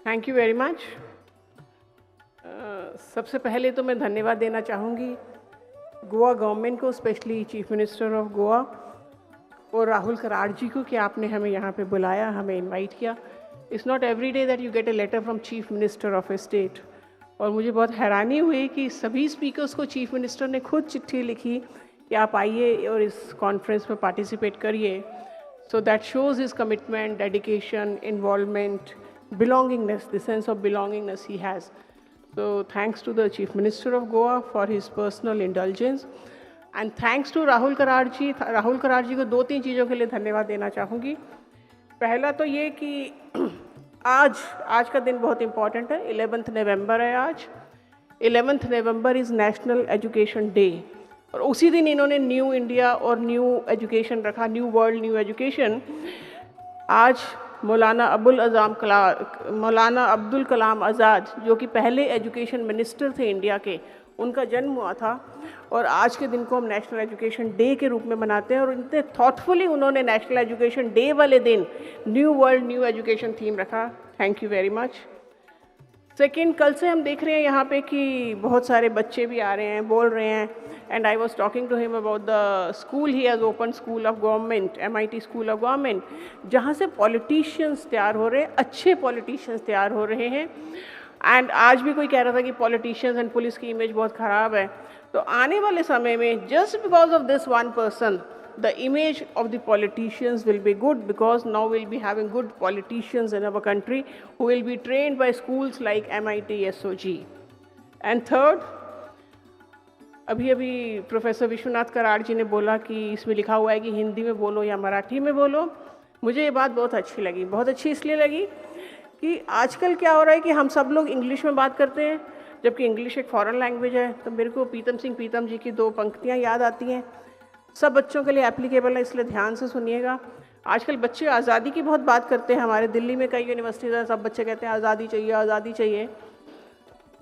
Thank you very much. सबसे पहले तो मैं धन्यवाद देना चाहूँगी गोवा गवर्नमेंट को, specially chief minister of Goa और राहुल कराड़ जी को कि आपने हमें यहाँ पे बुलाया, हमें इनवाइट किया। It's not every day that you get a letter from chief minister of a state. और मुझे बहुत हैरानी हुई कि सभी स्पीकर्स को चीफ मिनिस्टर ने खुद चिट्ठी लिखी कि आप आइए और इस कॉन्फ्रेंस में पार्टिसिपेट करिए। So that shows his commitment, dedication, involvement, belongingness, the sense of belongingness he has. So thanks to the Chief Minister of Goa for his personal indulgence, and thanks to Rahul Karad ji। Rahul Karad जी को दो तीन चीज़ों के लिए धन्यवाद देना चाहूँगी। पहला तो ये कि आज का दिन बहुत इम्पॉर्टेंट है, 11 नवंबर है आज। 11 नवंबर इज़ नेशनल एजुकेशन डे, और उसी दिन इन्होंने न्यू इंडिया और न्यू एजुकेशन रखा, न्यू वर्ल्ड न्यू एजुकेशन। आज मौलाना अब्दुल कलाम आज़ाद, जो कि पहले एजुकेशन मिनिस्टर थे इंडिया के, उनका जन्म हुआ था, और आज के दिन को हम नेशनल एजुकेशन डे के रूप में मनाते हैं। और इतने थॉटफुली उन्होंने नेशनल एजुकेशन डे वाले दिन new world new education theme रखा। Thank you very much. Second, कल से हम देख रहे हैं यहाँ पे कि बहुत सारे बच्चे भी आ रहे हैं, बोल रहे हैं, and I was talking to him about the school he has open, school of government, MIT school of government, जहाँ से पॉलिटिशियंस तैयार हो रहे हैं, अच्छे पॉलिटिशियंस तैयार हो रहे हैं। एंड आज भी कोई कह रहा था कि पॉलिटिशियंस एंड पुलिस की इमेज बहुत ख़राब है। तो आने वाले समय में just because of this one person, the image of the politicians will be good, because now we'll be having good politicians in our country who will be trained by schools like MIT, SOG. And third, अभी professor Vishwanath Karad जी ने बोला कि इसमें लिखा हुआ है कि हिंदी में बोलो या मराठी में बोलो। मुझे ये बात बहुत अच्छी लगी। बहुत अच्छी इसलिए लगी कि आजकल क्या हो रहा है कि हम सब लोग इंग्लिश में बात करते हैं, जबकि इंग्लिश एक फॉरेन लैंग्वेज है। तो मेरे को प्रीतम जी की दो पंक्तियाँ याद आती हैं, सब बच्चों के लिए एप्लीकेबल है, इसलिए ध्यान से सुनिएगा। आजकल बच्चे आज़ादी की बहुत बात करते हैं। हमारे दिल्ली में कई यूनिवर्सिटीज़ हैं, सब बच्चे कहते हैं आज़ादी चाहिए, आज़ादी चाहिए।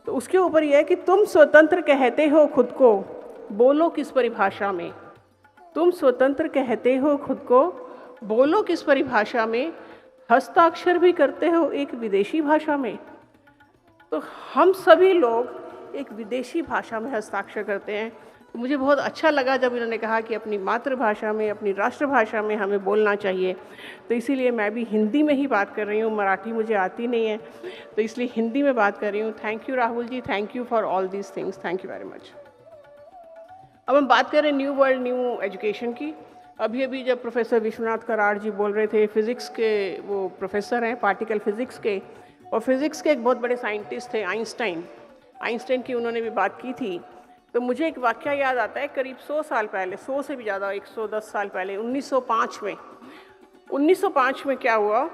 तो उसके ऊपर यह है कि तुम स्वतंत्र कहते हो खुद को, बोलो किस परिभाषा में। तुम स्वतंत्र कहते हो खुद को, बोलो किस परिभाषा में। हस्ताक्षर भी करते हो एक विदेशी भाषा में। तो हम सभी लोग एक विदेशी भाषा में हस्ताक्षर करते हैं। तो मुझे बहुत अच्छा लगा जब इन्होंने कहा कि अपनी मातृभाषा में, अपनी राष्ट्रभाषा में हमें बोलना चाहिए। तो इसीलिए मैं भी हिंदी में ही बात कर रही हूँ, मराठी मुझे आती नहीं है, तो इसलिए हिंदी में बात कर रही हूँ। Thank you Rahul ji, thank you for all these things, thank you very much. अब हम बात करें न्यू वर्ल्ड न्यू एजुकेशन की। अभी जब प्रोफेसर विश्वनाथ कराड़ जी बोल रहे थे, फिज़िक्स के वो प्रोफेसर हैं पार्टिकल फिज़िक्स के, और फिज़िक्स के एक बहुत बड़े साइंटिस्ट थे आइंस्टाइन की उन्होंने भी बात की थी। तो मुझे एक वाक़या याद आता है, करीब 100 साल पहले, 100 से भी ज़्यादा, 110 साल पहले, 1905 में क्या हुआ,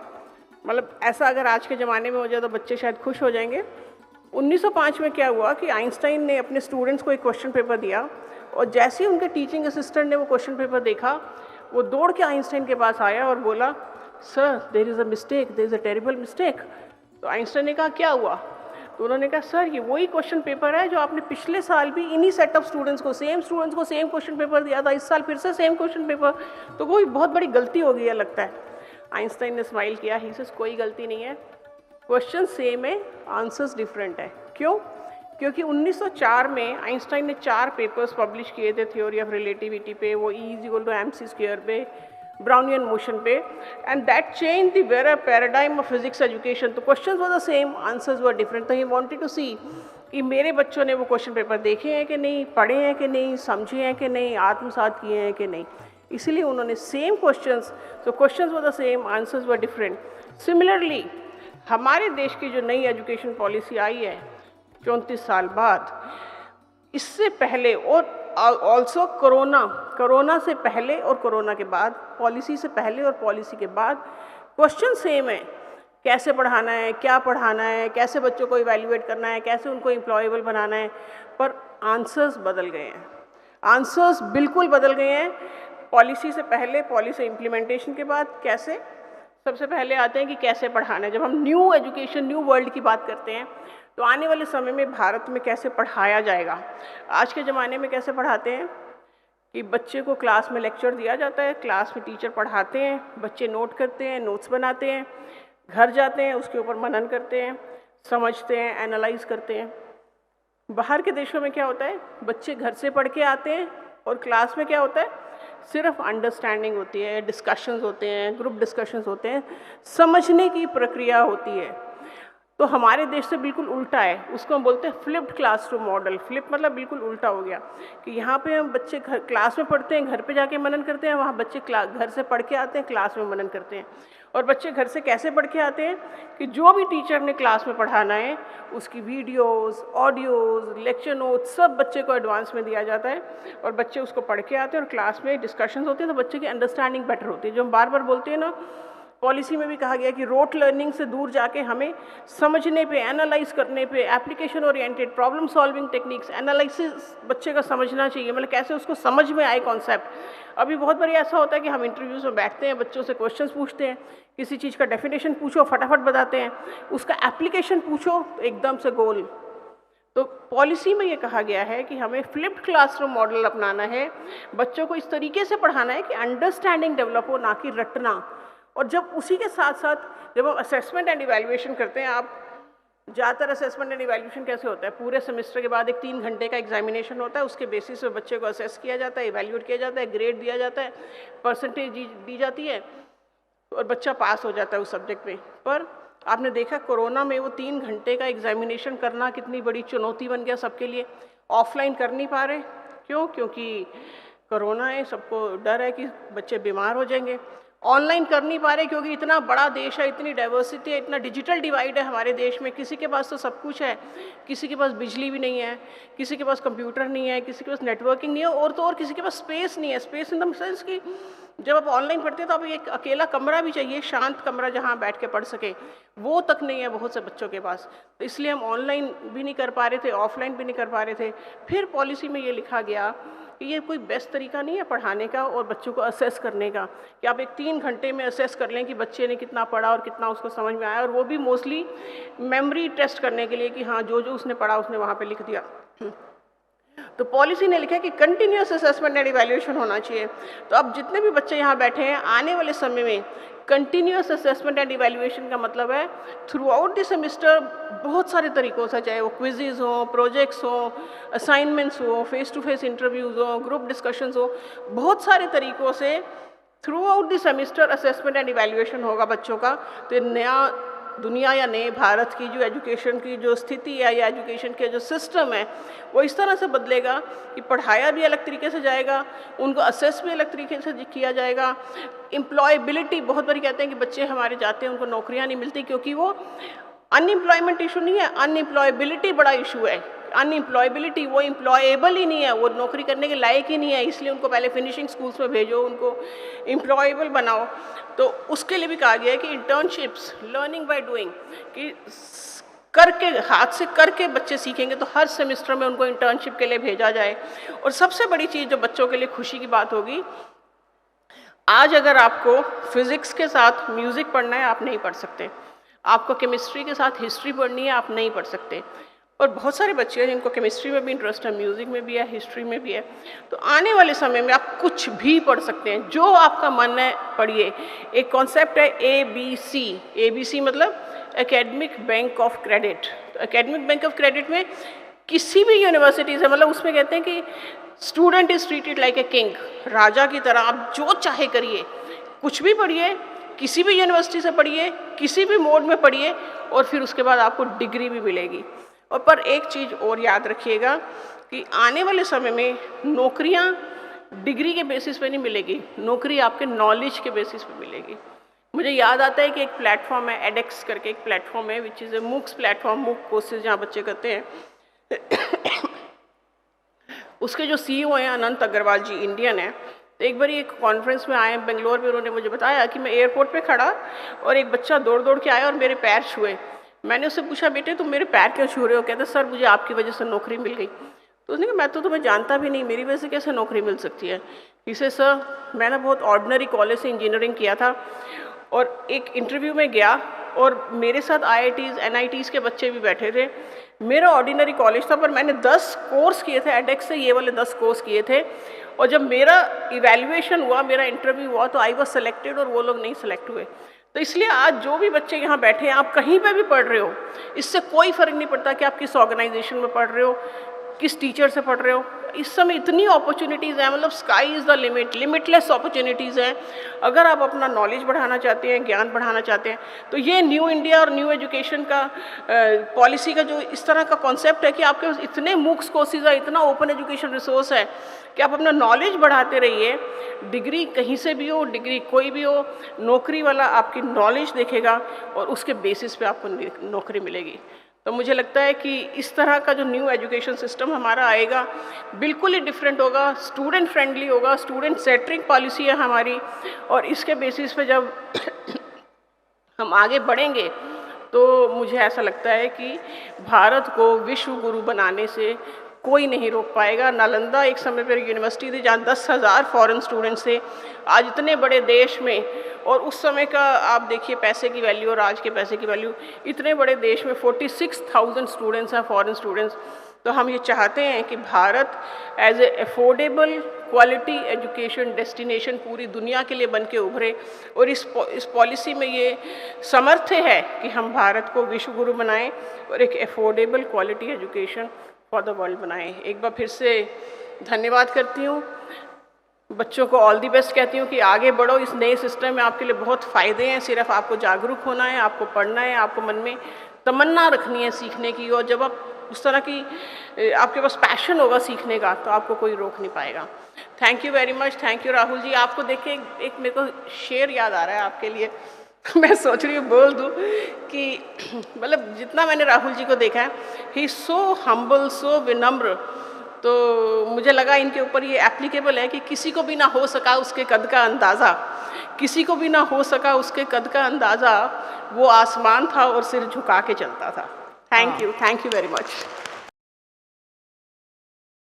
मतलब ऐसा अगर आज के ज़माने में हो जाए तो बच्चे शायद खुश हो जाएंगे। 1905 में क्या हुआ कि आइंस्टाइन ने अपने स्टूडेंट्स को एक क्वेश्चन पेपर दिया, और जैसे ही उनके टीचिंग असिस्टेंट ने वो क्वेश्चन पेपर देखा, वो दौड़ के आइंस्टाइन के पास आया और बोला, sir there is a mistake, there is a terrible mistake. तो आइंस्टाइन ने कहा क्या हुआ? तो उन्होंने कहा सर ये वही क्वेश्चन पेपर है जो आपने पिछले साल भी इन्हीं सेट ऑफ स्टूडेंट्स को सेम क्वेश्चन पेपर दिया था, इस साल फिर से सेम क्वेश्चन पेपर, तो कोई बहुत बड़ी गलती हो गई है लगता है। आइंस्टाइन ने स्माइल किया, ही सेज कोई गलती नहीं है, क्वेश्चन सेम है, आंसर्स डिफरेंट है। क्यों? क्योंकि 1904 में आइंस्टाइन ने 4 पेपर्स पब्लिश किए थे थ्योरी ऑफ रिलेटिविटी पे, वो E=mc² पे, ब्राउनियन मोशन पे, and that change the very paradigm of physics education. तो questions were the same, answers were different. तो ही वांटेड टू सी कि मेरे बच्चों ने वो क्वेश्चन पेपर देखे हैं कि नहीं, पढ़े हैं कि नहीं, समझे हैं कि नहीं, आत्मसात किए हैं कि नहीं। इसीलिए उन्होंने सेम क्वेश्चंस, तो questions were the same, answers were different. Similarly हमारे देश की जो नई एजुकेशन पॉलिसी आई है 34 साल बाद, इससे पहले और ऑल्सो कोरोना से पहले और कोरोना के बाद, पॉलिसी से पहले और पॉलिसी के बाद क्वेश्चन सेम है। कैसे पढ़ाना है, क्या पढ़ाना है, कैसे बच्चों को इवैल्यूएट करना है, कैसे उनको एम्प्लॉयबल बनाना है, पर आंसर्स बदल गए हैं। आंसर्स बिल्कुल बदल गए हैं, पॉलिसी से पहले, पॉलिसी इम्प्लीमेंटेशन के बाद। कैसे? सबसे पहले आते हैं कि कैसे पढ़ाना है। जब हम न्यू एजुकेशन, न्यू वर्ल्ड की बात करते हैं, तो आने वाले समय में भारत में कैसे पढ़ाया जाएगा। आज के ज़माने में कैसे पढ़ाते हैं कि बच्चे को क्लास में लेक्चर दिया जाता है, क्लास में टीचर पढ़ाते हैं, बच्चे नोट करते हैं, नोट्स बनाते हैं, घर जाते हैं, उसके ऊपर मनन करते हैं, समझते हैं, एनालाइज करते हैं। बाहर के देशों में क्या होता है, बच्चे घर से पढ़ के आते हैं और क्लास में क्या होता है, सिर्फ अंडरस्टैंडिंग होती है, डिस्कशंस होते हैं, ग्रुप डिस्कशंस होते हैं, समझने की प्रक्रिया होती है। तो हमारे देश से बिल्कुल उल्टा है, उसको हम बोलते हैं फ्लिप्ड क्लासरूम मॉडल। फ्लिप मतलब बिल्कुल उल्टा हो गया कि यहाँ पे हम बच्चे घर क्लास में पढ़ते हैं, घर पे जाके मनन करते हैं, वहाँ बच्चे घर से पढ़ के आते हैं, क्लास में मनन करते हैं। और बच्चे घर से कैसे पढ़ के आते हैं कि जो भी टीचर ने क्लास में पढ़ाना है उसकी वीडियोज़, ऑडियोज़, लेक्चर नोट्स सब बच्चे को एडवांस में दिया जाता है और बच्चे उसको पढ़ के आते हैं और क्लास में डिस्कशंस होती है, तो बच्चे की अंडरस्टैंडिंग बेटर होती है। जो हम बार बार बोलते हैं ना, पॉलिसी में भी कहा गया कि रोट लर्निंग से दूर जाके हमें समझने पे, एनालाइज करने पे, application oriented problem solving techniques, analysis बच्चे का समझना चाहिए, मतलब कैसे उसको समझ में आए कॉन्सेप्ट। अभी बहुत बार ऐसा होता है कि हम इंटरव्यूज़ में बैठते हैं, बच्चों से क्वेश्चंस पूछते हैं, किसी चीज़ का डेफिनेशन पूछो फटाफट बताते हैं, उसका एप्लीकेशन पूछो तो एकदम से गोल। तो पॉलिसी में ये कहा गया है कि हमें फ्लिप्ड क्लासरूम मॉडल अपनाना है, बच्चों को इस तरीके से पढ़ाना है कि अंडरस्टैंडिंग डेवलप हो, ना कि रटना। और जब उसी के साथ साथ जब हम असेसमेंट एंड इवैल्यूएशन करते हैं, आप ज़्यादातर असेसमेंट एंड इवैल्यूएशन कैसे होता है, पूरे सेमेस्टर के बाद एक 3 घंटे का एग्जामिनेशन होता है, उसके बेसिस पे बच्चे को असेस किया जाता है, इवैल्यूएट किया जाता है, ग्रेड दिया जाता है, परसेंटेज दी जाती है और बच्चा पास हो जाता है उस सब्जेक्ट में। पर आपने देखा कोरोना में वो 3 घंटे का एग्जामिनेशन करना कितनी बड़ी चुनौती बन गया सबके लिए। ऑफलाइन कर नहीं पा रहे, क्यों? क्योंकि कोरोना है, सबको डर है कि बच्चे बीमार हो जाएंगे। ऑनलाइन कर नहीं पा रहे क्योंकि इतना बड़ा देश है, इतनी डाइवर्सिटी है, इतना डिजिटल डिवाइड है हमारे देश में। किसी के पास तो सब कुछ है, किसी के पास बिजली भी नहीं है, किसी के पास कंप्यूटर नहीं है, किसी के पास नेटवर्किंग नहीं है, और तो और किसी के पास स्पेस नहीं है। स्पेस इन द सेंस कि जब आप ऑनलाइन पढ़ते हैं तो आप एक अकेला कमरा भी चाहिए, शांत कमरा जहाँ बैठ के पढ़ सके, वो तक नहीं है बहुत से बच्चों के पास। तो इसलिए हम ऑनलाइन भी नहीं कर पा रहे थे, ऑफलाइन भी नहीं कर पा रहे थे। फिर पॉलिसी में ये लिखा गया कि ये कोई बेस्ट तरीका नहीं है पढ़ाने का और बच्चों को असेस करने का, कि आप एक 3 घंटे में असेस कर लें कि बच्चे ने कितना पढ़ा और कितना उसको समझ में आया, और वो भी मोस्टली मेमोरी टेस्ट करने के लिए कि हाँ जो जो उसने पढ़ा उसने वहाँ पे लिख दिया। तो पॉलिसी ने लिखा है कि कंटिन्यूअस असेसमेंट एंड इवैल्यूएशन होना चाहिए। तो अब जितने भी बच्चे यहाँ बैठे हैं, आने वाले समय में कंटिन्यूअस असेसमेंट एंड इवैल्यूएशन का मतलब है थ्रू आउट द सेमिस्टर बहुत सारे तरीक़ों से, चाहे वो क्विजेज हो, प्रोजेक्ट्स हो, असाइनमेंट्स हो, फेस टू फेस इंटरव्यूज़ हो, ग्रुप डिस्कशंस हो, बहुत सारे तरीक़ों से through out the semester assessment and evaluation होगा बच्चों का। तो नया दुनिया या नए भारत की जो एजुकेशन की जो स्थिति है या एजुकेशन के जो सिस्टम है वो इस तरह से बदलेगा कि पढ़ाया भी अलग तरीके से जाएगा, उनको असेस भी अलग तरीके से किया जाएगा। एम्प्लॉयबिलिटी, बहुत बार कहते हैं कि बच्चे हमारे जाते हैं उनको नौकरियां नहीं मिलती, क्योंकि वो अनएम्प्लॉयमेंट इशू नहीं है, अनएम्प्लॉयबिलिटी बड़ा इशू है। अनएम्प्लॉयबिलिटी, वो एम्प्लॉयेबल ही नहीं है, वो नौकरी करने के लायक ही नहीं है, इसलिए उनको पहले फिनिशिंग स्कूल्स में भेजो, उनको एम्प्लॉयेबल बनाओ। तो उसके लिए भी कहा गया है कि इंटर्नशिप्स, लर्निंग बाय डूइंग, कि करके, हाथ से करके बच्चे सीखेंगे, तो हर सेमेस्टर में उनको इंटर्नशिप के लिए भेजा जाए। और सबसे बड़ी चीज़ जो बच्चों के लिए खुशी की बात होगी, आज अगर आपको फिज़िक्स के साथ म्यूज़िक पढ़ना है आप नहीं पढ़ सकते, आपको केमिस्ट्री के साथ हिस्ट्री पढ़नी है आप नहीं पढ़ सकते। और बहुत सारे बच्चे हैं जिनको केमिस्ट्री में भी इंटरेस्ट है, म्यूज़िक में भी है, हिस्ट्री में भी है। तो आने वाले समय में आप कुछ भी पढ़ सकते हैं, जो आपका मन है पढ़िए। एक कॉन्सेप्ट है ABC, ABC मतलब एकेडमिक बैंक ऑफ क्रेडिट। तो एकेडमिक बैंक ऑफ क्रेडिट में किसी भी यूनिवर्सिटी से, मतलब उसमें कहते हैं कि student is treated like a king, राजा की तरह आप जो चाहे करिए, कुछ भी पढ़िए, किसी भी यूनिवर्सिटी से पढ़िए, किसी भी मोड में पढ़िए, और फिर उसके बाद आपको डिग्री भी मिलेगी। और पर एक चीज़ और याद रखिएगा कि आने वाले समय में नौकरियां डिग्री के बेसिस पे नहीं मिलेगी, नौकरी आपके नॉलेज के बेसिस पे मिलेगी। मुझे याद आता है कि एक प्लेटफॉर्म है, एडेक्स करके एक प्लेटफॉर्म है, which is a MOOCs platform, मूक कोर्सेज जहाँ बच्चे करते हैं। उसके जो CEO हैं अनंत अग्रवाल जी, इंडियन है। तो एक बार एक कॉन्फ्रेंस में आए बेंगलोर में, उन्होंने मुझे बताया कि मैं एयरपोर्ट पे खड़ा और एक बच्चा दौड़ दौड़ के आया और मेरे पैर छुए। मैंने उससे पूछा, बेटे तुम मेरे पैर क्यों छू रहे हो? कहते सर मुझे आपकी वजह से नौकरी मिल गई। तो उसने कहा मैं तो तुम्हें जानता भी नहीं, मेरी वजह से कैसे नौकरी मिल सकती है? इसे सर मैंने बहुत ऑर्डिनरी कॉलेज से इंजीनियरिंग किया था और एक इंटरव्यू में गया और मेरे साथ IITs NITs के बच्चे भी बैठे थे। मेरा ऑर्डिनरी कॉलेज था पर मैंने 10 कोर्स किए थे, एडेक्स से ये वाले 10 कोर्स किए थे और जब मेरा इवैल्यूएशन हुआ, मेरा इंटरव्यू हुआ, तो आई वॉज सेलेक्टेड और वो लोग नहीं सेलेक्ट हुए। तो इसलिए आज जो भी बच्चे यहाँ बैठे हैं, आप कहीं पे भी पढ़ रहे हो, इससे कोई फ़र्क नहीं पड़ता कि आप किस ऑर्गेनाइजेशन में पढ़ रहे हो, किस टीचर से पढ़ रहे हो। इस समय इतनी अपॉर्चुनिटीज़ हैं, मतलब sky is the limit, limitless opportunities हैं। अगर आप अपना नॉलेज बढ़ाना चाहते हैं, ज्ञान बढ़ाना चाहते हैं, तो ये न्यू इंडिया और न्यू एजुकेशन का पॉलिसी का जो इस तरह का कॉन्सेप्ट है कि आपके पास इतने मूक्स कोर्सेज है, इतना ओपन एजुकेशन रिसोर्स है कि आप अपना नॉलेज बढ़ाते रहिए। डिग्री कहीं से भी हो, डिग्री कोई भी हो, नौकरी वाला आपकी नॉलेज देखेगा और उसके बेसिस पे आपको नौकरी मिलेगी। तो मुझे लगता है कि इस तरह का जो न्यू एजुकेशन सिस्टम हमारा आएगा, बिल्कुल ही डिफरेंट होगा, स्टूडेंट फ्रेंडली होगा, स्टूडेंट सेंट्रिक पॉलिसी है हमारी। और इसके बेसिस पे जब हम आगे बढ़ेंगे तो मुझे ऐसा लगता है कि भारत को विश्व गुरु बनाने से कोई नहीं रोक पाएगा। नालंदा एक समय पर यूनिवर्सिटी थी जहाँ 10,000 फॉरेन स्टूडेंट्स थे। आज इतने बड़े देश में, और उस समय का आप देखिए पैसे की वैल्यू और आज के पैसे की वैल्यू, इतने बड़े देश में 46,000 स्टूडेंट्स हैं, फॉरेन स्टूडेंट्स। तो हम ये चाहते हैं कि Bharat as a affordable quality education destination पूरी दुनिया के लिए बन के उभरे। और इस पॉलिसी में ये समर्थ है कि हम भारत को विश्व गुरु बनाएं और एक affordable quality education for the world बनाएं। एक बार फिर से धन्यवाद करती हूँ, बच्चों को ऑल दी बेस्ट कहती हूँ कि आगे बढ़ो। इस नए सिस्टम में आपके लिए बहुत फ़ायदे हैं, सिर्फ आपको जागरूक होना है, आपको पढ़ना है, आपको मन में तमन्ना रखनी है सीखने की। और जब आप उस तरह की आपके पास पैशन होगा सीखने का, तो आपको कोई रोक नहीं पाएगा। Thank you very much. Thank you Rahul ji. आपको देख के एक मेरे को शेर याद आ रहा है आपके लिए। मैं सोच रही हूँ बोल दूँ कि मतलब जितना मैंने राहुल जी को देखा है, ही सो हम्बल, सो विनम्र। तो मुझे लगा इनके ऊपर ये एप्लीकेबल है कि किसी को भी ना हो सका उसके कद का अंदाज़ा, किसी को भी ना हो सका उसके कद का अंदाज़ा, वो आसमान था और सिर झुका के चलता था। Thank you very much.